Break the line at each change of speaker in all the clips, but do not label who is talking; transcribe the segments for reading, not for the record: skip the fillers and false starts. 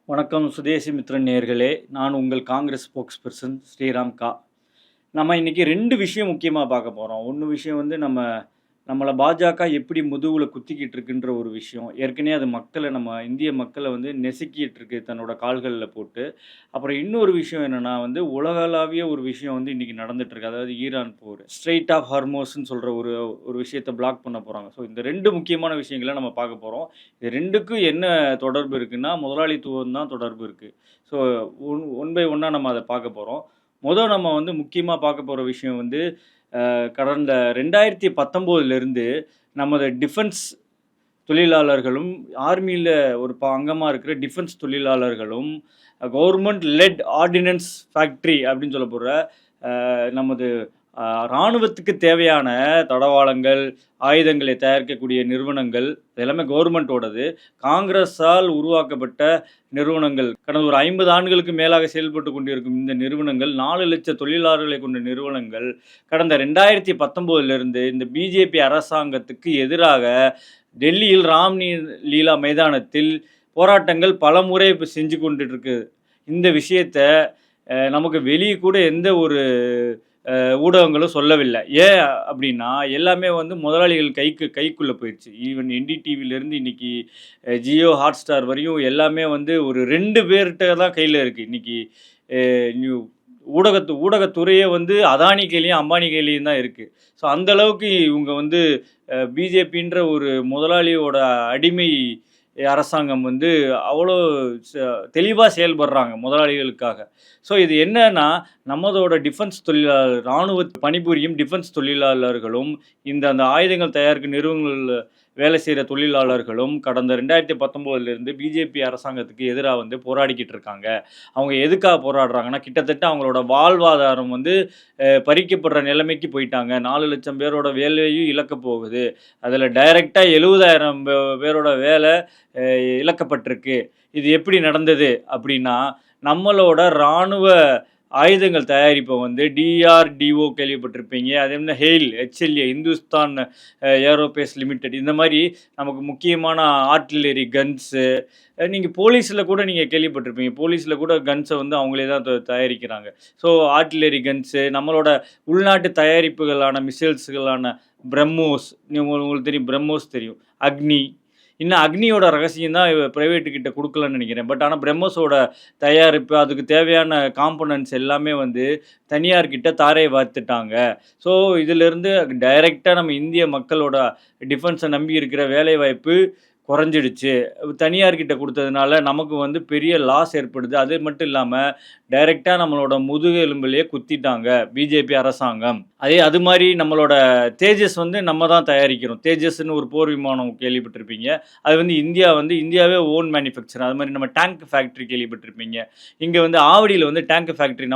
வணக்கம் சுதேசி மித்ரன் நேயர்களே. நான் உங்கள் காங்கிரஸ் ஸ்போக்ஸ் பர்சன் ஸ்ரீராம் கா. நம்ம இன்னைக்கு 2 விஷயம் முக்கியமா பார்க்க போறோம். ஒண்ணு விஷயம் வந்து நம்மள பாஜக எப்படி முதுகுல குத்திக்கிட்டு இருக்குன்ற ஒரு விஷயம். ஏற்கனவே அது நம்ம இந்திய மக்கள வந்து நெசுக்கிட்டு இருக்கு தன்னோட கால்கள்ல போட்டு. அப்புறம் இன்னொரு விஷயம் என்னன்னா வந்து உலகளாவிய ஒரு விஷயம் வந்து இன்னைக்கு நடந்துட்டு இருக்கு. அதாவது ஈரான் போர். ஸ்ட்ரெய்ட் ஆஃப் ஹார்மோஸ்ன்னு சொல்ற ஒரு ஒரு விஷயத்த பிளாக் பண்ண போறாங்க. ஸோ இந்த 2 முக்கியமான விஷயங்கள நம்ம பார்க்க போறோம். இது 2க்கும் என்ன தொடர்பு இருக்குன்னா, முதலாளித்துவம் தான் தொடர்பு இருக்கு. ஸோ ஒன் பை ஒன்னா நம்ம அத பார்க்க போறோம். நம்ம வந்து முக்கியமா பார்க்க போற விஷயம் வந்து கடந்த 2019லிருந்து நமது டிஃபென்ஸ் தொழிலாளர்களும், ஆர்மியில ஒரு அங்கமா இருக்கிற டிஃபென்ஸ் தொழிலாளர்களும், கவர்ன்மெண்ட் லெட் ஆர்டினன்ஸ் ஃபேக்டரி அப்படின்னு சொல்லப்படுற நமது இராணுவத்துக்கு தேவையான தடவாளங்கள், ஆயுதங்களை தயாரிக்கக்கூடிய நிறுவனங்கள், இது எல்லாமே கவர்மெண்ட்டோடது. காங்கிரஸால் உருவாக்கப்பட்ட நிறுவனங்கள். கடந்த ஒரு 50 ஆண்டுகளுக்கு மேலாக செயல்பட்டு கொண்டிருக்கும் இந்த நிறுவனங்கள் 4,00,000 தொழிலாளர்களை கொண்ட நிறுவனங்கள் கடந்த 2019லிருந்து இந்த பிஜேபி அரசாங்கத்துக்கு எதிராக டெல்லியில் லீலா மைதானத்தில் போராட்டங்கள் பலமுறை செஞ்சு கொண்டுட்டு இருக்கு. இந்த விஷயத்த நமக்கு வெளியே கூட எந்த ஒரு ஊடகங்களும் சொல்லவில்லை. ஏன் அப்படின்னா எல்லாமே வந்து முதலாளிகள் கைக்குள்ளே போயிடுச்சு. ஈவன் என்டிடிவிலேருந்து இன்னைக்கு ஜியோ ஹாட்ஸ்டார் வரையும் எல்லாமே வந்து ஒரு 2 பேர்கிட்ட தான் கையில் இருக்குது. இன்னைக்கு நியூ ஊடகத்துறையே வந்து அதானி கையிலையும் அம்பானி கையிலையும் தான் இருக்குது. ஸோ அந்த அளவுக்கு இவங்க வந்து பிஜேபின்ற ஒரு முதலாளியோட அடிமை அரசாங்கம் வந்து அவ்வளோ தெளிவாக செயல்படுறாங்க முதலாளிகளுக்காக. ஸோ இது என்னன்னா, நம்மளோட டிஃபென்ஸ் தொழிலாளர் இராணுவ பணிபுரியும் டிஃபென்ஸ் தொழிலாளர்களும் அந்த ஆயுதங்கள் தயாரிக்கும் நிறுவனங்களில் வேலை செய்கிற தொழிலாளர்களும் கடந்த 2019லேருந்து பிஜேபி அரசாங்கத்துக்கு எதிராக வந்து போராடிக்கிட்டு இருக்காங்க. அவங்க எதுக்காக போராடுறாங்கன்னா, கிட்டத்தட்ட அவங்களோட வாழ்வாதாரம் வந்து பறிக்கப்படுற நிலைமைக்கு போயிட்டாங்க. 4,00,000 பேரோட வேலையும் இழக்க போகுது. அதில் டைரெக்டாக 70,000 பேரோட வேலை இழக்கப்பட்டிருக்கு. இது எப்படி நடந்தது அப்படின்னா, நம்மளோட இராணுவ ஆயுதங்கள் தயாரிப்பை வந்து டிஆர்டிஓ கேள்விப்பட்டிருப்பீங்க. அதே மாதிரி ஹெச்எல்ஏ இந்துஸ்தான் ஏரோஸ்பேஸ் லிமிடெட், இந்த மாதிரி நமக்கு முக்கியமான ஆர்ட்டிலரி கன்ஸு, நீங்கள் போலீஸில் கூட நீங்கள் கேள்விப்பட்டிருப்பீங்க. போலீஸில் கூட கன்ஸை வந்து அவங்களே தான் தயாரிக்கிறாங்க. ஸோ ஆர்ட்டிலரி கன்ஸு, நம்மளோட உள்நாட்டு தயாரிப்புகளான மிசைல்ஸுகளான பிரம்மோஸ், உங்களுக்கு தெரியும், பிரம்மோஸ் தெரியும், அக்னி. இன்னும் அக்னியோட ரகசியம் தான் ப்ரைவேட்டுக்கிட்ட கொடுக்கலன்னு நினைக்கிறேன். பட் ஆனால் பிரம்மோஸோட தயாரிப்பு, அதுக்கு தேவையான காம்பனன்ட்ஸ் எல்லாமே வந்து தனியார்கிட்ட தாரை வார்த்துட்டாங்க. ஸோ இதிலிருந்து டைரெக்டாக நம்ம இந்திய மக்களோட டிஃபென்ஸை நம்பி இருக்கிற வேலைவாய்ப்பு குறைஞ்சிடுச்சு. தனியார்கிட்ட கொடுத்ததுனால நமக்கு வந்து பெரிய லாஸ் ஏற்படுது. அது மட்டும் இல்லாமல் டைரெக்டாக நம்மளோட முதுகெலும்பிலேயே குத்திட்டாங்க பிஜேபி அரசாங்கம். அது மாதிரி நம்மளோட தேஜஸ் வந்து நம்ம தான் தயாரிக்கிறோம். தேஜஸ்ன்னு ஒரு போர் விமானம் கேள்விப்பட்டிருப்பீங்க. அது வந்து இந்தியாவே ஓன் மேனுஃபேக்சர். அது மாதிரி நம்ம டேங்க் ஃபேக்ட்ரி கேள்விப்பட்டிருப்பீங்க. இங்கே வந்து ஆவடியில் வந்து டேங்க் ஃபேக்ட்ரி,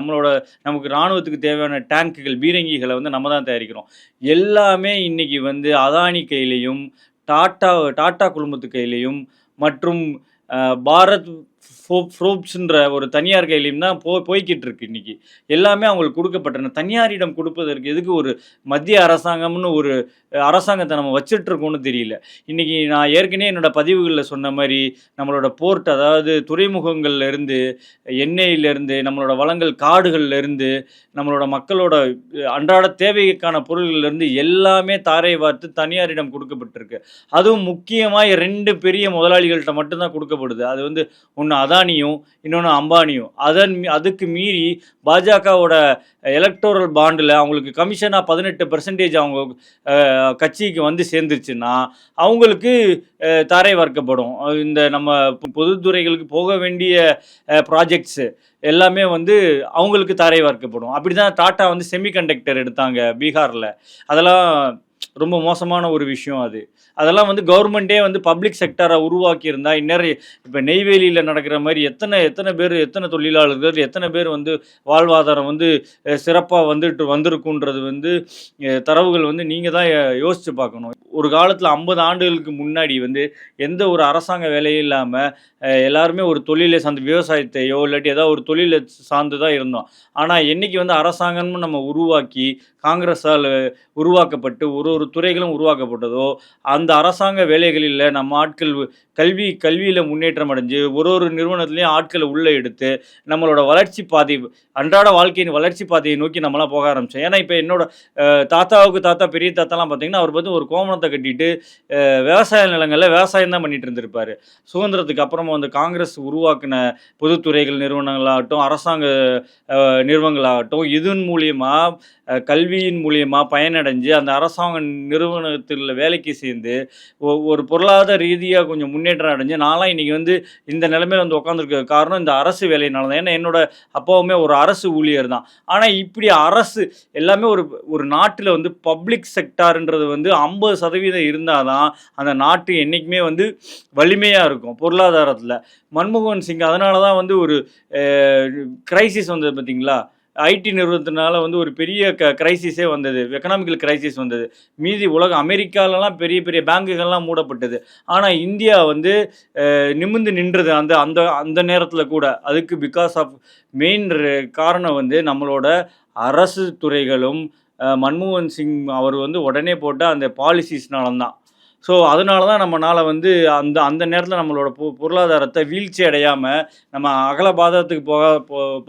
நமக்கு இராணுவத்துக்கு தேவையான டேங்குகள், பீரங்கிகளை வந்து நம்ம தான் தயாரிக்கிறோம். எல்லாமே இன்னைக்கு வந்து அதானி கையிலையும் டாடா குழுமத்து கையிலையும் மற்றும் பாரத் ஃபோர்ப்ஸ்ன்ற ஒரு தனியார் கையிலையும் தான் போய்கிட்டு இருக்கு. இன்னைக்கு எல்லாமே அவங்களுக்கு கொடுக்கப்பட்டன. தனியாரிடம் கொடுப்பதற்கு எதுக்கு ஒரு மத்திய அரசாங்கம்னு ஒரு அரசாங்கத்தை நம்ம வச்சுட்டு இருக்கோம்னு தெரியல. இன்னைக்கு நான் ஏற்கனவே என்னோட பதிவுகளில் சொன்ன மாதிரி நம்மளோட போர்ட், அதாவது துறைமுகங்கள்ல இருந்து, எண்ணெயிலிருந்து, நம்மளோட வளங்கள் காடுகள்லேருந்து, நம்மளோட மக்களோட அன்றாட தேவைக்கான பொருள்கள்லேருந்து எல்லாமே தாரை வார்த்து தனியாரிடம் கொடுக்கப்பட்டிருக்கு. அதுவும் முக்கியமாக 2 பெரிய முதலாளிகள்கிட்ட மட்டும்தான் கொடுக்கப்படுது. அது வந்து ஒன்று அதானியும், இன்னொன்று அம்பானியும். அதுக்கு மீறி பாஜகவோட எலக்டோரல் பாண்டில் அவங்களுக்கு கமிஷனாக 18% அவங்க கட்சிக்கு வந்து சேர்ந்துருச்சுன்னா அவங்களுக்கு தாரை வார்க்கப்படும். இந்த நம்ம பொதுத்துறைகளுக்கு போக வேண்டிய ப்ராஜெக்ட்ஸு எல்லாமே வந்து அவங்களுக்கு தாரை வார்க்கப்படும். அப்படி தான் டாட்டா வந்து செமிகண்டக்டர் எடுத்தாங்க பீகாரில். அதெல்லாம் ரொம்ப மோசமான ஒரு விஷயம். அதெல்லாம் வந்து கவர்மெண்ட்டே வந்து பப்ளிக் செக்டரை உருவாக்கியிருந்தா இந்நேரம் இப்போ நெய்வேலியில் நடக்கிற மாதிரி எத்தனை தொழிலாளர்கள், எத்தனை பேர் வந்து வாழ்வாதாரம் வந்து சிறப்பாக வந்திருக்குன்றது வந்து தரவுகள் வந்து நீங்கள் தான் யோசித்து பார்க்கணும். ஒரு காலத்தில் 50 ஆண்டுகளுக்கு முன்னாடி வந்து எந்த ஒரு அரசாங்க வேலையும் இல்லாமல் எல்லாருமே ஒரு தொழிலை சார்ந்த விவசாயத்தையோ இல்லாட்டி ஏதாவது ஒரு தொழிலை சார்ந்து தான் இருந்தோம். ஆனால் என்றைக்கு வந்து அரசாங்கம்னு நம்ம உருவாக்கி காங்கிரஸால் உருவாக்கப்பட்டு ஒரு ஒரு துறைகளும் உருவாக்கப்பட்டதோ, அந்த அரசாங்க வேலைகளில் நம்ம ஆட்கள் கல்வியில் முன்னேற்றம் அடைஞ்சு ஒரு ஒரு நிறுவனத்துலேயும் ஆட்களை உள்ளே எடுத்து நம்மளோட வளர்ச்சி பாதை, அன்றாட வாழ்க்கையின் வளர்ச்சி பாதையை நோக்கி நம்மளாம் போக ஆரம்பித்தோம். ஏன்னா இப்போ என்னோட தாத்தாவுக்கு தாத்தா, பெரிய தாத்தாலாம் பார்த்தீங்கன்னா, அவர் ஒரு கோமணத்தை கட்டிட்டு விவசாய நிலங்களில் விவசாயம் தான் பண்ணிட்டு இருந்திருப்பார். சுதந்திரத்துக்கு அப்புறமா காங்கிரஸ் உருவாக்கின பொதுத்துறைகள் நிறுவனங்களாகட்டும், அரசாங்க நிறுவனங்களாகட்டும், இதன் மூலியமாக கல்வியின் மூலியமாக பயனடைஞ்சு அந்த அரசாங்க நிறுவனத்தில் வேலைக்கு சேர்ந்து ஒரு பொருளாதார ரீதியாக கொஞ்சம் முன்னேற்றம் அடைஞ்சு நான்லாம் இன்றைக்கி இந்த நிலைமையில் உட்காந்துருக்க காரணம் இந்த அரசு வேலையினால தான். ஏன்னா என்னோட அப்பாவுமே ஒரு அரசு ஊழியர் தான். ஆனால் இப்படி அரசு எல்லாமே ஒரு நாட்டில் பப்ளிக் செக்டார்ன்றது 50% இருந்தால் தான் அந்த நாட்டு என்றைக்குமே வலிமையாக இருக்கும் பொருளாதாரத்தில். மன்மோகன் சிங் அதனால தான் ஒரு கிரைசிஸ் வந்தது பார்த்தீங்களா? ஐடி நிறுவனத்தினால ஒரு பெரிய கிரைசிஸே வந்தது, எக்கனாமிக்கல் கிரைசிஸ் வந்தது. மீதி உலகம் அமெரிக்காலலாம் பெரிய பெரிய பேங்குகள்லாம் மூடப்பட்டது. ஆனால் இந்தியா நிமிர்ந்து நின்றது அந்த அந்த அந்த நேரத்தில் கூட. அதுக்கு பிகாஸ் ஆஃப் மெயின் காரணம் நம்மளோட அரசு துறைகளும் மன்மோகன் சிங் அவர் உடனே போட்ட அந்த பாலிசிஸ்னால்தான். ஸோ அதனால தான் நம்மளால் அந்த அந்த நேரத்தில் நம்மளோட பொருளாதாரத்தை வீழ்ச்சி அடையாமல் நம்ம அகலபாதத்துக்கு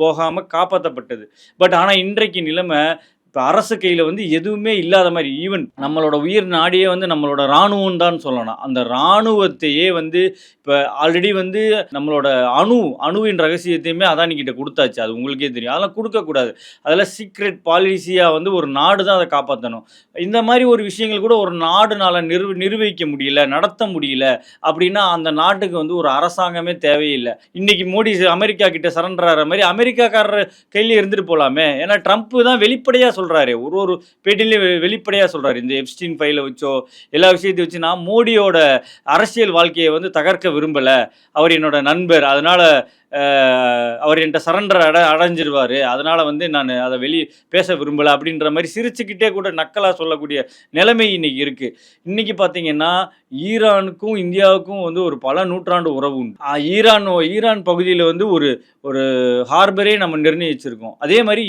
போகாமல் காப்பாற்றப்பட்டது. பட் ஆனால் இன்றைக்கு நிலைமை இப்போ அரசு கையில் எதுவுமே இல்லாத மாதிரி, ஈவன் நம்மளோட உயிர் நாடியே நம்மளோட இராணுவம் தான் சொல்லலாம். அந்த இராணுவத்தையே இப்போ ஆல்ரெடி நம்மளோட அணுவின் ரகசியத்தையுமே அதானிக்கிட்ட கொடுத்தாச்சு. அது உங்களுக்கே தெரியும். அதெல்லாம் கொடுக்கக்கூடாது. அதெல்லாம் சீக்ரெட் பாலிசியாக ஒரு நாடு தான் அதை காப்பாற்றணும். இந்த மாதிரி ஒரு விஷயங்கள் கூட ஒரு நாடுனால நிர்வகிக்க முடியல, நடத்த முடியல அப்படின்னா அந்த நாட்டுக்கு ஒரு அரசாங்கமே தேவையில்லை. இன்னைக்கு மோடி அமெரிக்கா கிட்ட சரண்டர் ஆகிற மாதிரி அமெரிக்காக்காரர் கையில இருந்துட்டு போகலாமே. ஏன்னா ட்ரம்ப் தான் வெளிப்படையாக சொல்றாரு, ஒரு பேட்டிலையும் வெளிப்படையா சொல்றாரு. இந்த எப்ஸ்டீன் ஃபைலை வச்சோ எல்லா விஷயத்தையும் வச்சு நான் மோடியோட அரசியல் வாழ்க்கையை தகர்க்க விரும்பல, அவர் என்னோட நண்பர், அதனால அவர் என்கிட்ட சரண்டர் அடைஞ்சிருவார், அதனால் நான் அதை பேச விரும்பலை அப்படின்ற மாதிரி சிரிச்சுக்கிட்டே கூட நக்கலாக சொல்லக்கூடிய நிலைமை இன்றைக்கி இருக்குது. இன்றைக்கி பார்த்தீங்கன்னா ஈரானுக்கும் இந்தியாவுக்கும் ஒரு பல நூற்றாண்டு உறவு உண்டு. ஈரான் பகுதியில் ஒரு ஹார்பரே நம்ம நிர்ணயிச்சிருக்கோம். அதே மாதிரி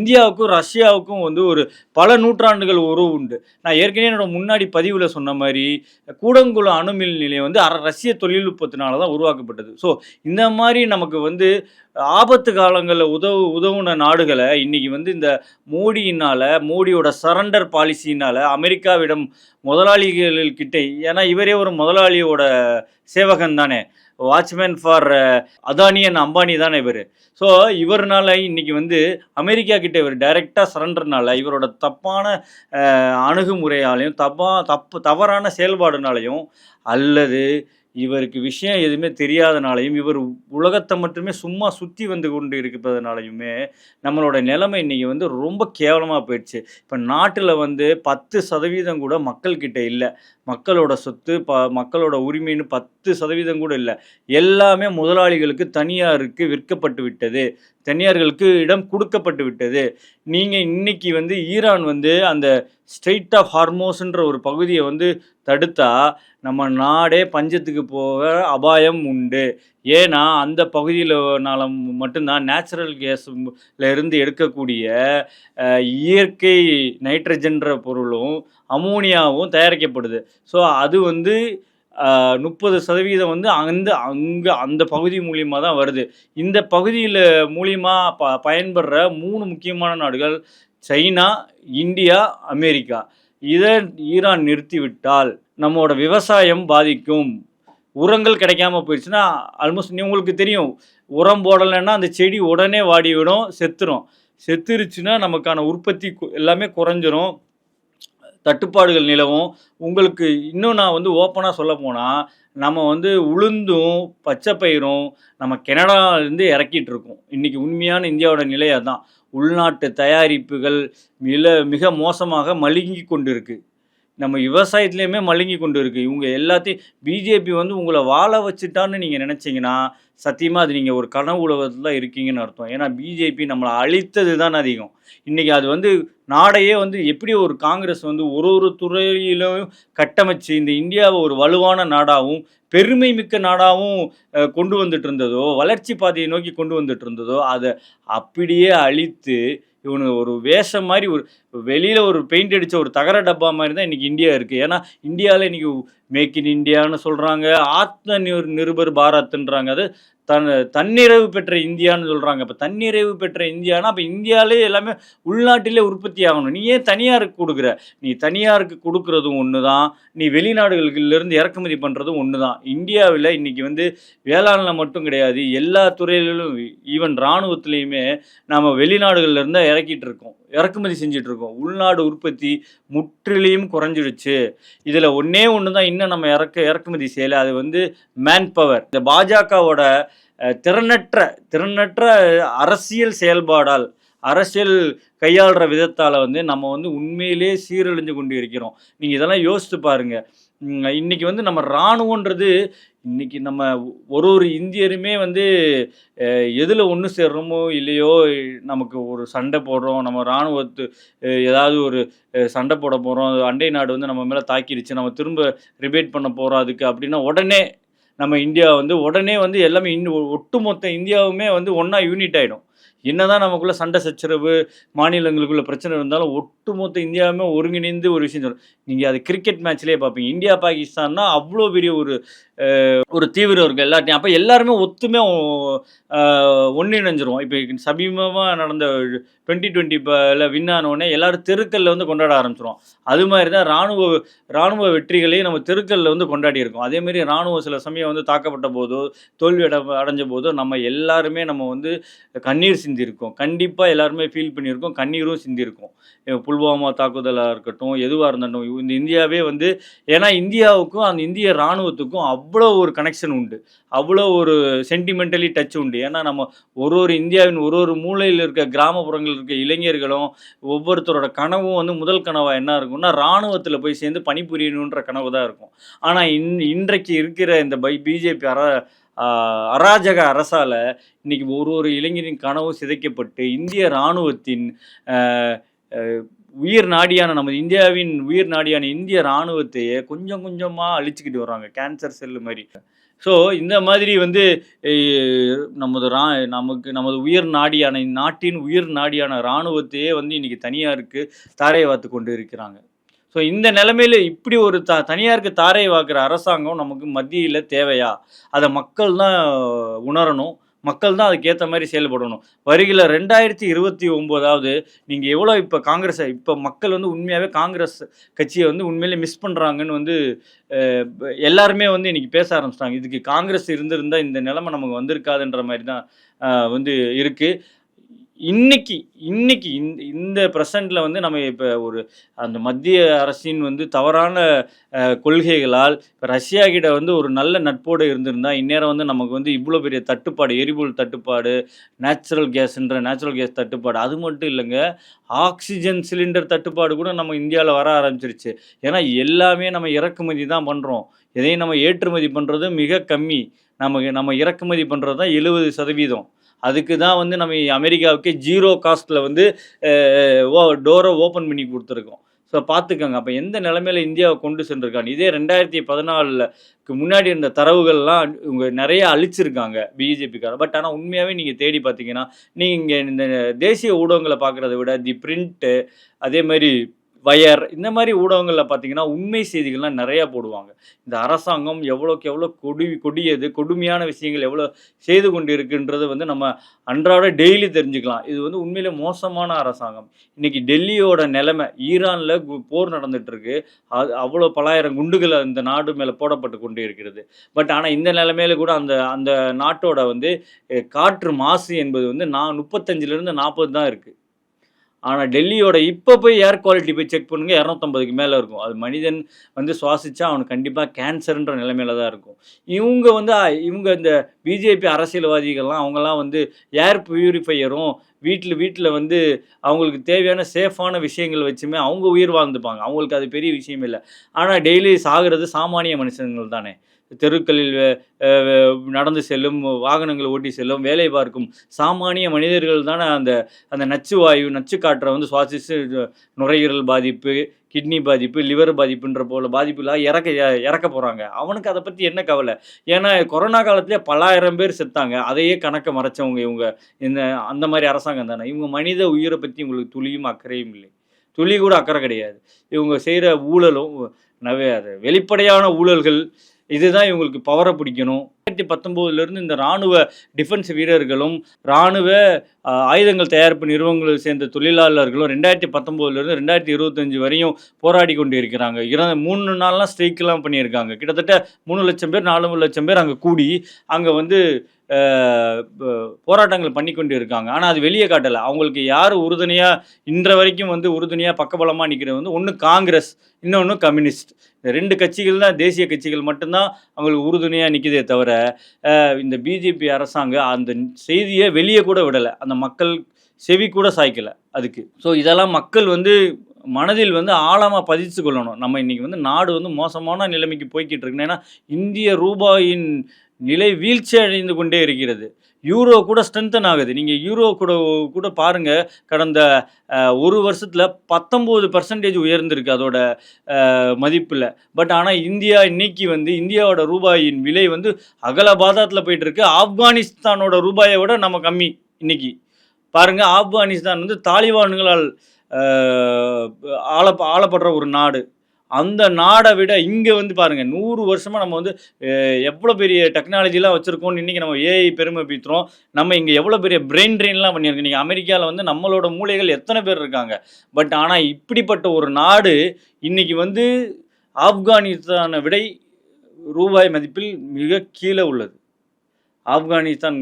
இந்தியாவுக்கும் ரஷ்யாவுக்கும் ஒரு பல நூற்றாண்டுகள் உறவு உண்டு. நான் ஏற்கனவே என்னோட முன்னாடி பதிவில் சொன்ன மாதிரி கூடங்குளம் அணுமின் நிலையம் ரஷ்ய தொழில்நுட்பத்தினால தான் உருவாக்கப்பட்டது. ஸோ இந்த மாதிரி நமக்கு ஆபத்து காலங்களில் உதவுன நாடுகளை இன்னைக்கு இந்த மோடியோட சரண்டர் பாலிசியினால் அமெரிக்காவிடம் முதலாளிகள்கிட்ட, ஏன்னா இவரே ஒரு முதலாளியோட சேவகன் தானே, watchman for Adani and Ambani தானே இவர். ஸோ இவர்னால இன்னைக்கு அமெரிக்கா கிட்ட இவர் டைரெக்டாக சரண்டர்னால இவரோட தப்பான அணுகுமுறையாலையும் தவறான செயல்பாடுனாலையும் அல்லது இவருக்கு விஷயம் எதுவுமே தெரியாதனாலையும் இவர் உலகத்தை மட்டுமே சும்மா சுற்றி கொண்டு இருப்பதனாலையுமே நம்மளோட நிலைமை இன்றைக்கி ரொம்ப கேவலமாக போயிடுச்சு. இப்போ நாட்டில் 10% கூட மக்கள்கிட்ட இல்லை. மக்களோட சொத்து மக்களோட உரிமைன்னு 10% கூட இல்லை. எல்லாமே முதலாளிகளுக்கு, தனியாருக்கு விற்கப்பட்டு விட்டது, தனியார்களுக்கு இடம் கொடுக்கப்பட்டு விட்டது. நீங்கள் இன்னைக்கு ஈரான் அந்த ஸ்ட்ரெயிட் ஆஃப் ஹார்மோஸ்ன்ற ஒரு பகுதியை தடுத்தா நம்ம நாடே பஞ்சத்துக்கு போக அபாயம் உண்டு. ஏன்னா அந்த பகுதியிலனால மட்டும்தான் நேச்சுரல் கேஸ்ல இருந்து எடுக்கக்கூடிய இயற்கை நைட்ரஜன்ற பொருளும் அமோனியாவும் தயாரிக்கப்படுது. ஸோ அது 30% அந்த பகுதி மூலியமாக தான் வருது. இந்த பகுதியில் மூலியமாக பயன்படுற 3 முக்கியமான நாடுகள் சைனா, இந்தியா, அமெரிக்கா. இதை ஈரான் நிறுத்திவிட்டால் நம்மளோட விவசாயம் பாதிக்கும். உரங்கள் கிடைக்காம போயிடுச்சுன்னா ஆல்மோஸ்ட் உங்களுக்கு தெரியும், உரம் போடலைன்னா அந்த செடி உடனே வாடிவிடும், செத்துருச்சுன்னா நமக்கான உற்பத்தி எல்லாமே குறைஞ்சிரும், தட்டுப்பாடுகள் நிலவும். உங்களுக்கு இன்னும் நான் ஓப்பனாக சொல்ல போனால் நம்ம உளுந்தும் பச்சை பயிரும் நம்ம கனடாவிலேருந்து இறக்கிட்டு இருக்கோம். இன்றைக்கி உண்மையான இந்தியாவோட நிலை அதுதான். உள்நாட்டு தயாரிப்புகள் மிக மோசமாக மழுங்கி கொண்டு இருக்குது. நம்ம விவசாயத்துலேயுமே மழுங்கி கொண்டு இருக்குது. இவங்க எல்லாத்தையும் பிஜேபி உங்களை வாழ வச்சுட்டான்னு நீங்கள் நினச்சிங்கன்னா சத்தியமாக அது நீங்கள் ஒரு கனவு உலகத்தில் தான் இருக்கீங்கன்னு அர்த்தம். ஏன்னா பிஜேபி நம்மளை அழித்தது தான் அதிகம். இன்றைக்கி அது நாடையே எப்படி ஒரு காங்கிரஸ் ஒரு துறையிலும் கட்டமைச்சு இந்த இந்தியாவை ஒரு வலுவான நாடாகவும் பெருமை மிக்க நாடாகவும் கொண்டு வந்துட்டு இருந்ததோ, வளர்ச்சி பாதையை நோக்கி கொண்டு வந்துட்டு இருந்ததோ, அதை அப்படியே அழித்து இவனு ஒரு வேஷம் மாதிரி வெளியில் ஒரு பெயிண்ட் அடித்த ஒரு தகர டப்பா மாதிரி தான் இன்றைக்கி இந்தியா இருக்குது. ஏன்னா இந்தியாவில் இன்றைக்கி மேக் இன் இந்தியான்னு சொல்கிறாங்க, ஆத்ம நிருபர் பாரத்ன்றாங்க. அது தன்னிறைவு பெற்ற இந்தியான்னு சொல்கிறாங்க. இப்போ தன்னிறைவு பெற்ற இந்தியானா அப்போ இந்தியாவிலே எல்லாமே உள்நாட்டிலே உற்பத்தி ஆகணும். நீ ஏன் தனியாருக்கு கொடுக்குற? நீ தனியாருக்கு கொடுக்குறதும் ஒன்று தான், நீ வெளிநாடுகளிலிருந்து இறக்குமதி பண்ணுறதும் ஒன்று தான். இந்தியாவில் இன்றைக்கி வந்து வேளாண்ல மட்டும் கிடையாது, எல்லா துறைகளிலும் ஈவன் இராணுவத்துலேயுமே நாம் வெளிநாடுகள்லேருந்து தான் இறக்கிட்டு இருக்கோம், இறக்குமதி செஞ்சுட்டு இருக்கோம். உள்நாடு உற்பத்தி முற்றிலையும் குறைஞ்சிடுச்சு. இதில் ஒன்றே ஒன்று தான் இன்னும் நம்ம இறக்குமதி செய்யலை, அது வந்து மேன் பவர். இந்த பாஜகவோட திறனற்ற அரசியல் செயல்பாடால், அரசியல் கையாளுற விதத்தால் வந்து நம்ம வந்து உண்மையிலே சீரழிஞ்சு கொண்டு இருக்கிறோம். நீங்கள் இதெல்லாம் யோசித்து பாருங்கள். இன்றைக்கி வந்து நம்ம இராணுவன்றது இன்றைக்கி நம்ம ஒரு இந்தியருமே வந்து எதில் ஒன்று சேர்றோமோ இல்லையோ, நமக்கு ஒரு சண்டை போடுறோம், நம்ம இராணுவத்து ஏதாவது ஒரு சண்டை போட போகிறோம், அண்டை நாடு வந்து நம்ம மேலே தாக்கிடுச்சு, நம்ம திரும்ப ரிபேட் பண்ண போகிறோம் அதுக்கு அப்படின்னா உடனே நம்ம இந்தியா வந்து உடனே வந்து எல்லாமே ஒட்டுமொத்த இந்தியாவுமே வந்து ஒன்றா யூனிட் ஆகிடும். என்னதான் நமக்குள்ள சண்டை சச்சரவு, மாநிலங்களுக்குள்ள பிரச்சனை இருந்தாலும் ஒட்டுமொத்த இந்தியாவுமே ஒருங்கிணைந்து ஒரு விஷயம் சொல்லும். நீங்கள் அது கிரிக்கெட் மேட்ச்லேயே பார்ப்பீங்க. இந்தியா பாகிஸ்தான்னா அவ்வளோ பெரிய ஒரு தீவிரம் இருக்குது எல்லாத்தையும். அப்போ எல்லாருமே ஒத்துமே ஒன்றிணைஞ்சிரும். இப்போ சமீபமாக நடந்த 2020 வின் ஆனோடனே எல்லாரும் தெருக்கல்ல வந்து கொண்டாட ஆரம்பிச்சிரும். அது மாதிரி தான் இராணுவ வெற்றிகளையும் நம்ம தெருக்கல்ல வந்து கொண்டாடி இருக்கோம். அதேமாரி இராணுவம் சில சமயம் வந்து தாக்கப்பட்ட போதோ, தோல்வி அடைஞ்ச போதோ நம்ம எல்லாருமே நம்ம வந்து கண்ணீர் சிந்திருக்கோம். கண்டிப்பாக எல்லாருமே ஃபீல் பண்ணியிருக்கோம், கண்ணீரும் சிந்திருக்கோம். புல்வாமா தாக்குதலாக இருக்கட்டும், எதுவாக இருந்தாலும் இந்த இந்தியாவே வந்து, ஏன்னா இந்தியாவுக்கும் அந்த இந்திய இராணுவத்துக்கும் அவ்வளோ ஒரு கனெக்ஷன் உண்டு, அவ்வளோ ஒரு சென்டிமெண்டலி டச் உண்டு. ஏன்னா நம்ம ஒரு இந்தியாவின் ஒரு மூலையில் இருக்க கிராமப்புறங்கள் இருக்க இளைஞர்களும் ஒவ்வொருத்தரோட கனவும் வந்து முதல் கனவாக என்ன இருக்கும்னா இராணுவத்தில் போய் சேர்ந்து பணிபுரியணுன்ற கனவு தான் இருக்கும். ஆனால் இன்றைக்கு இருக்கிற இந்த பிஜேபி அராஜக அரசால் இன்னைக்கு ஒரு இளைஞரின் கனவும் சிதைக்கப்பட்டு இந்திய இராணுவத்தின் உயிர் நாடியான நமது இந்தியாவின் உயிர் நாடியான இந்திய இராணுவத்தையே கொஞ்சம் கொஞ்சமாக அழிச்சுக்கிட்டு வர்றாங்க, கேன்சர் செல்லு மாதிரி. ஸோ இந்த மாதிரி வந்து நமது உயிர் நாடியான நாட்டின் உயிர் நாடியான இராணுவத்தையே வந்து இன்னைக்கு தனியாருக்கு தாரை வாத்து கொண்டு இருக்கிறாங்க. ஸோ இந்த நிலைமையில் இப்படி ஒரு தனியாருக்கு தாரை வாக்குற அரசாங்கம் நமக்கு மத்தியில் தேவையா? அதை மக்கள் தான் உணரணும், மக்கள் தான் அதுக்கேற்ற மாதிரி செயல்படணும். வருகிற 2029 நீங்கள் எவ்வளோ இப்போ மக்கள் வந்து உண்மையாகவே காங்கிரஸ் கட்சியை வந்து உண்மையிலே மிஸ் பண்ணுறாங்கன்னு வந்து எல்லாருமே வந்து இன்றைக்கி பேச ஆரம்பிச்சிட்டாங்க. இதுக்கு காங்கிரஸ் இருந்திருந்தால் இந்த நிலைமை நமக்கு வந்திருக்காதுன்ற மாதிரி தான் வந்து இருக்குது. இன்னைக்கு இந்த ப்ரெசண்டில் வந்து நம்ம இப்போ அந்த மத்திய அரசின் வந்து தவறான கொள்கைகளால் இப்போ ரஷ்யா கிட்ட வந்து ஒரு நல்ல நட்போடு இருந்திருந்தால் இந்நேரம் வந்து நமக்கு வந்து இவ்வளோ பெரிய தட்டுப்பாடு, எரிபொருள் தட்டுப்பாடு, நேச்சுரல் கேஸ் தட்டுப்பாடு, அது மட்டும் இல்லைங்க, ஆக்சிஜன் சிலிண்டர் தட்டுப்பாடு கூட நம்ம இந்தியாவில் வர ஆரம்பிச்சிருச்சு. ஏன்னா எல்லாமே நம்ம இறக்குமதி தான் பண்ணுறோம், எதையும் நம்ம ஏற்றுமதி பண்ணுறது மிக கம்மி. நம்ம இறக்குமதி பண்ணுறது தான் 70%. அதுக்கு தான் வந்து நம்ம அமெரிக்காவுக்கே 0 காஸ்ட்டில் வந்து டோரை ஓப்பன் பண்ணி கொடுத்துருக்கோம். ஸோ பார்த்துக்கோங்க அப்போ எந்த நிலைமையில் இந்தியாவை கொண்டு சென்றிருக்காங்க. இதே 2014க்கு முன்னாடி இருந்த தரவுகள்லாம் இவங்க நிறைய அழிச்சிருக்காங்க பிஜேபிக்கார. பட் ஆனால் உண்மையாகவே நீங்கள் தேடி பார்த்தீங்கன்னா நீங்கள் இந்த தேசிய ஊடகங்களை பார்க்குறத விட தி பிரிண்ட்டு, அதே மாதிரி வயர், இந்த மாதிரி ஊடகங்களில் பார்த்தீங்கன்னா உண்மை செய்திகள்லாம் நிறையா போடுவாங்க. இந்த அரசாங்கம் எவ்வளோக்கு எவ்வளோ கொடியது, கொடுமையான விஷயங்கள் எவ்வளோ செய்து கொண்டு இருக்குன்றது வந்து நம்ம அன்றாட டெய்லி தெரிஞ்சுக்கலாம். இது வந்து உண்மையிலே மோசமான அரசாங்கம். இன்றைக்கி டெல்லியோட நிலைமை, ஈரானில் போர் நடந்துகிட்ருக்கு, அவ்வளோ பலாயிரம் குண்டுகள் அந்த நாடு மேலே போடப்பட்டு கொண்டு இருக்கிறது. பட் ஆனால் இந்த நிலைமையில கூட அந்த நாட்டோட வந்து காற்று மாசு என்பது வந்து 35லேருந்து 40 தான் இருக்குது. ஆனால் டெல்லியோட இப்போ போய் ஏர் குவாலிட்டி போய் செக் பண்ணுங்க, 250க்கு மேலே இருக்கும். அது மனிதன் வந்து சுவாசித்தா அவனுக்கு கண்டிப்பாக கேன்சர்ன்ற நிலைமையில தான் இருக்கும். இவங்க இந்த பிஜேபி அரசியல்வாதிகள்லாம் அவங்கெல்லாம் வந்து ஏர் பியூரிஃபையரும் வீட்டில் வந்து அவங்களுக்கு தேவையான சேஃபான விஷயங்கள் வச்சுமே அவங்க உயிர் வாழ்ந்துப்பாங்க. அவங்களுக்கு அது பெரிய விஷயம் இல்லை. ஆனால் டெய்லி சாகிறது சாமானிய மனுஷங்கள் தானே. தெருக்களில் நடந்து செல்லும், வாகனங்களை ஓட்டி செல்லும், வேலை பார்க்கும் சாமானிய மனிதர்கள் தானே அந்த நச்சு காற்றை வந்து சுவாசித்து நுரையீரல் பாதிப்பு, கிட்னி பாதிப்பு, லிவர் பாதிப்புன்ற போல பாதிப்புலாம் இறக்க போகிறாங்க. அவனுக்கு அதை பற்றி என்ன கவலை? ஏன்னா கொரோனா காலத்திலே பல்லாயிரம் பேர் செத்தாங்க, அதையே கணக்கை மறைச்சவங்க இவங்க. அந்த மாதிரி அரசாங்கம் தானே. இவங்க மனித உயிரை பற்றி உங்களுக்கு துளியும் அக்கறையும் இல்லை. துளி கூட அக்கறை கிடையாது. இவங்க செய்கிற ஊழலும் அது வெளிப்படையான ஊழல்கள். இதுதான் இவங்களுக்கு பவரை பிடிக்கணும். 2019 இந்த இராணுவ டிஃபென்ஸ் வீரர்களும் இராணுவ ஆயுதங்கள் தயாரிப்பு நிறுவனங்களை சேர்ந்த தொழிலாளர்களும் 2019 2025 வரையும் போராடி கொண்டு இருக்கிறாங்க. 3 நாள்லாம் ஸ்ட்ரைக்கெலாம் பண்ணியிருக்காங்க. கிட்டத்தட்ட 3 லட்சம் பேர் 4 லட்சம் பேர் அங்கே கூடி அங்கே வந்து போராட்டங்கள் பண்ணி கொண்டு இருக்காங்க. ஆனால் அது வெளியே காட்டலை. அவங்களுக்கு யார் உறுதுணையாக இன்ற வரைக்கும் வந்து உறுதுணையாக பக்கபலமாக நிற்கிறது வந்து ஒன்று காங்கிரஸ், இன்னொன்று கம்யூனிஸ்ட். இந்த 2 கட்சிகள் தான், தேசிய கட்சிகள் மட்டும்தான் அவங்களுக்கு உறுதுணையாக நிற்குதே தவிர இந்த பிஜேபி அரசாங்கம் அந்த செய்தியை வெளியே கூட விடலை. அந்த மக்கள் செவி கூட சாய்க்கலை அதுக்கு. ஸோ இதெல்லாம் மக்கள் வந்து மனதில் வந்து ஆழமாக பதிச்சு கொள்ளணும். நம்ம இன்றைக்கி வந்து நாடு வந்து மோசமான நிலைமைக்கு போய்கிட்டு இருக்குன்னு. ஏன்னா இந்திய ரூபாயின் நிலை வீழ்ச்சி அடைந்து கொண்டே இருக்கிறது. யூரோ கூட ஸ்ட்ரென்தன் ஆகுது. நீங்கள் யூரோ கூட பாருங்கள், கடந்த 1 வருஷத்தில் 19% உயர்ந்திருக்கு அதோட மதிப்பில். பட் ஆனால் இந்தியா இன்னைக்கு வந்து இந்தியாவோட ரூபாயின் விலை வந்து அகல பாதாத்தில் போயிட்டுருக்கு. ஆப்கானிஸ்தானோட ரூபாயை விட நம்ம கம்மி இன்னைக்கு. பாருங்கள், ஆப்கானிஸ்தான் வந்து தாலிபான்களால் ஆளப்படுற ஒரு நாடு. அந்த நாடை விட இங்கே வந்து பாருங்கள், 100 வருஷமாக நம்ம வந்து எவ்வளோ பெரிய டெக்னாலஜிலாம் வச்சுருக்கோம்னு இன்றைக்கி நம்ம ஏஐ பெருமை பீத்துறோம். நம்ம இங்கே எவ்வளோ பெரிய பிரெயின் ட்ரெயின்லாம் பண்ணியிருக்கோம். இன்றைக்கி அமெரிக்காவில் வந்து நம்மளோட மூளைகள் எத்தனை பேர் இருக்காங்க. பட் ஆனால் இப்படிப்பட்ட ஒரு நாடு இன்றைக்கி வந்து ஆப்கானிஸ்தானை விட ரூபாய் மதிப்பில் மிக கீழே உள்ளது. ஆப்கானிஸ்தான்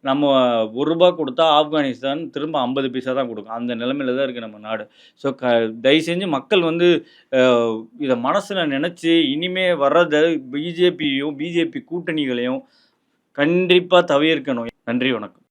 நம்ம ₹1 கொடுத்தா ஆப்கானிஸ்தான் திரும்ப 50 பைசா தான் கொடுக்கும். அந்த நிலைமையில தான் இருக்குது நம்ம நாடு. ஸோ தயவு செஞ்சு மக்கள் வந்து இதை மனசில் நினச்சி இனிமே வர்றதை பிஜேபியும் பிஜேபி கூட்டணிகளையும் கண்டிப்பாக தவிர்க்கணும். நன்றி, வணக்கம்.